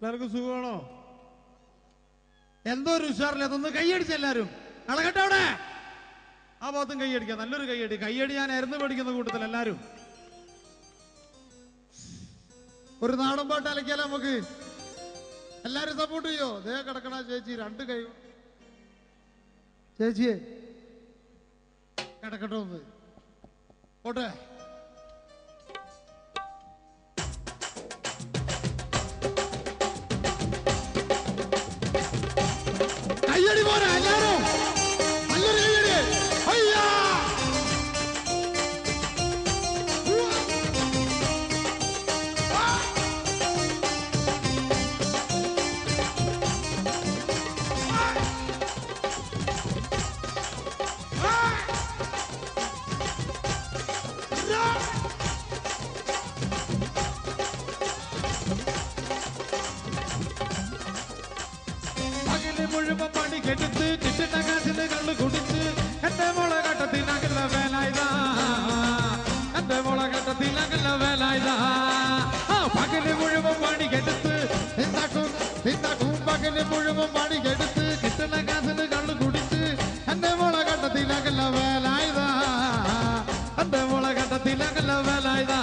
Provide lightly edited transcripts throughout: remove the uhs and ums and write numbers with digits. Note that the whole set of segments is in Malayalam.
എല്ലാവർക്കും സുഖമാണോ? എന്തോ ഒരു ഉഷാറില്ല. അതൊന്ന് കൈയടിച്ച എല്ലാവരും. അളകട്ടെ അവിടെ ആ ഭാഗത്തും കൈയടിക്കാം. നല്ലൊരു കൈയടി. കൈയടി ഞാൻ അരുന്ന് പഠിക്കുന്ന കൂട്ടത്തിൽ എല്ലാവരും ഒരു നാടൻ പാട്ട് അലക്കിയാലോ നമുക്ക്? എല്ലാരും സപ്പോർട്ട് ചെയ്യോ? ദേ കിടക്കണ ചേച്ചി രണ്ട് കൈ. ചേച്ചിയെ കിടക്കട്ടെ ഒന്ന് പോട്ടെ. കയ്യടി പോരാ എല്ലാരും. നല്ലൊരു കയ്യടി. അയ്യാ മുഴുവൻ പണി കെടുത്ത് കിട്ടുന്ന കാശിന് കള്ളു കുടിച്ച് എന്റെ മോളെ കട്ടത്തിനകല്ല വേലായതാ. എന്റെ മോളെ കട്ടത്തിനകല്ല വേലായതാ. പകല് മുഴുവൻ പണി കെടുത്ത് തിന്നാക്കും പകല് മുഴുവൻ പണി കെടുത്ത് കിട്ടുന്ന കാശിന് കള്ളു കുടിച്ച് എന്റെ മോളെ കട്ടത്തിനകല്ല വേലായതാ. എന്റെ മോളെ കട്ടത്തിനകല്ല വേലായതാ.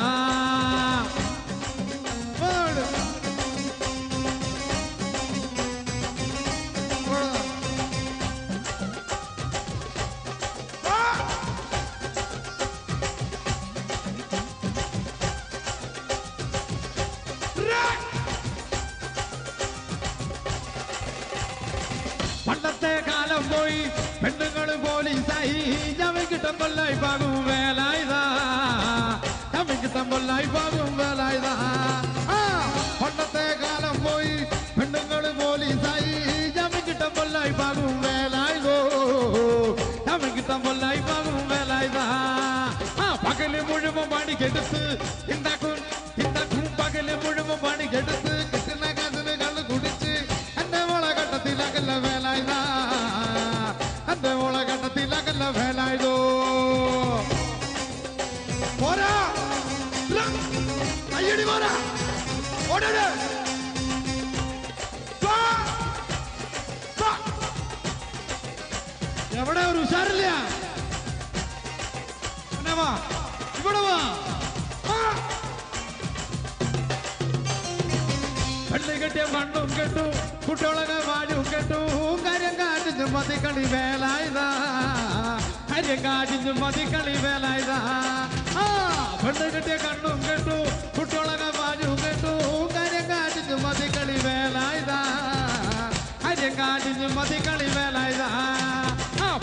പണ്ടത്തെ കാലം പോയി പെണ്ണുങ്ങൾ പോലീസായി. ഞമ്മക്കിട്ടം കൊല്ലായി പാകും വേലായതാ. ഞമ്മക്കിട്ടം കൊല്ലായി പാകും വേലായതാ. പണ്ടത്തെ കാലം പോയി പെണ്ണുങ്ങൾ പോലീസായി. ഞമ്മക്കിട്ടം കൊല്ലായി പാകും വേലായതോ. ഞമ്മക്കിട്ടം കൊല്ലായി പാകും വേലായതാ. പകല് മുഴുവൻ പണി കെടുത്ത് ഉണ്ടാക്കും പകല് മുഴുവൻ പണി കെടുത്ത് കിട്ടുന്ന കാശിന് കള്ളു കുടിച്ച് എന്റെ മോളെ കട്ടത്തിലകല്ല വേലായതാ. എന്റെ മോളെ കട്ടത്തിലകല്ല വേലായതോ. പോരാ കയ്യടി പോരാ. എവിടെ ഒരു ഉഷാറില്ല. ഇവിടെ വാ. പെണ്ണ് കെട്ടിയ മണ്ണും കെട്ടു കുട്ടികളൊക്കെ വാഴും കെട്ടു. കാര്യം കാറ്റിഞ്ഞു മതിക്കളി വേലായതാ. കാര്യം കാറ്റിഞ്ഞു മതിക്കളി വേലായതാ. പെണ്ണ് കെട്ടിയ കണ്ണും കെട്ടു കുട്ടികളൊക്കെ വാഴും കെട്ടു. കാര്യം കാറ്റിഞ്ഞു മതിക്കളി വേലായതാ. കാര്യം കാറ്റിഞ്ഞു മതിക്കളി വേലായതാ.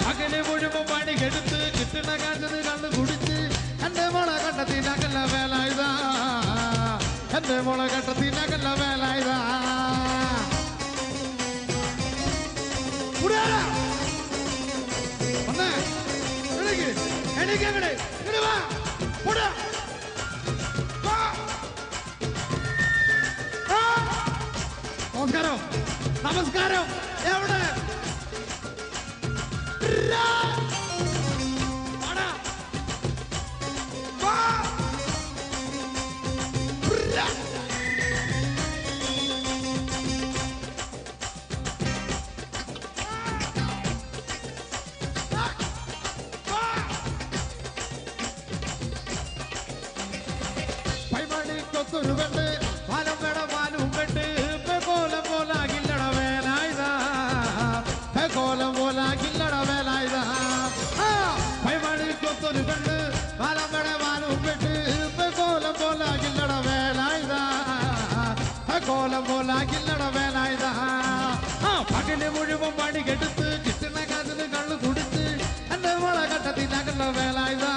പകല് മുഴുവൻ പണി കെടുത്ത് കിട്ടുന്ന കാറ്റിന് കണ്ണു കുടിച്ച് എന്റെ മോളെ കട്ടത്തിനകല്ല വേലായതാ. എന്റെ മോളെ കട്ടത്തിനകല്ല വേലായതാ. നമസ്കാരം നമസ്കാരം. എവിടെ പൈമണിക്കൊത്തൊരു വെണ്ട് പാലം വേട പാലും വെട്ട് കോലം പോലാകില്ലട വേലായതാ. കോലം പോലാകില്ലട വേലായതാ. പൈമണിക്കൊത്തൊരു വെണ്ട് പാലം വേട പാലും വെട്ട് കോലം പോലാകില്ലട വേലായതാ. കോലം പോലാകില്ലട വേലായതാ. പകല് മുഴുവൻ പണി കെടുത്ത് കിട്ടുന്ന കാശിന് കള്ളു കുടിച്ച് എന്റെ മോളെ കട്ടത്തിനകല്ല വേലായതാ.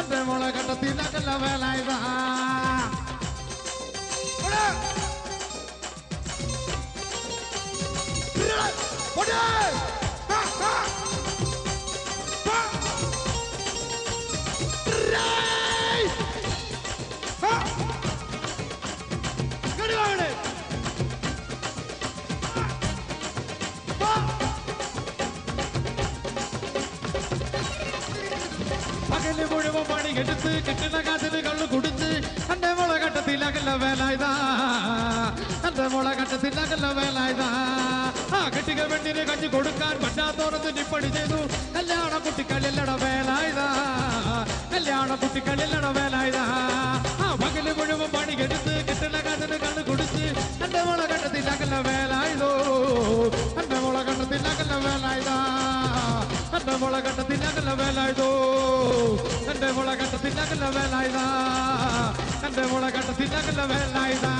എന്റെ മോളെ കട്ടത്തിനകല്ല വേലായതാ. പകല് മുഴുവൻ പണി കെടുത്ത് കിട്ടുന്ന കാശിന് കള്ളു കുടിച്ച് എന്റെ മോളെ കട്ടത്തിലകല്ല വേലായതാ. എന്റെ മോളെ കണ്ടത്തിലാകല്ല വേലായതാ കെട്ടിക പെണ്ണിന് കഞ്ഞി കൊടുക്കാൻ പറ്റാത്തോറത്ത് നിപ്പടി ചെയ്തു കല്യാണ കുട്ടിക്കളിയല്ലട വേലായതാ കല്യാണ കുട്ടിക്കളിയല്ലട വേലായതാ പകല് മുഴുവൻ പണിയെടുത്ത് കിട്ടുന്ന കാശിന് കണ്ണ് കുടിച്ച് എന്റെ മോളെ കണ്ടത്തിലാകല്ല വേലായതോ എന്റെ മോളെ കണ്ടത്തിലാകല്ല വേലായതാ എന്റെ മോളെ കണ്ടത്തിലാകല്ല വേലായതോ എന്റെ മോളെ കണ്ടത്തിലാകല്ല വേലായതാ എന്റെ മോളെ കണ്ടത്തിലാകല്ല വേലായതാ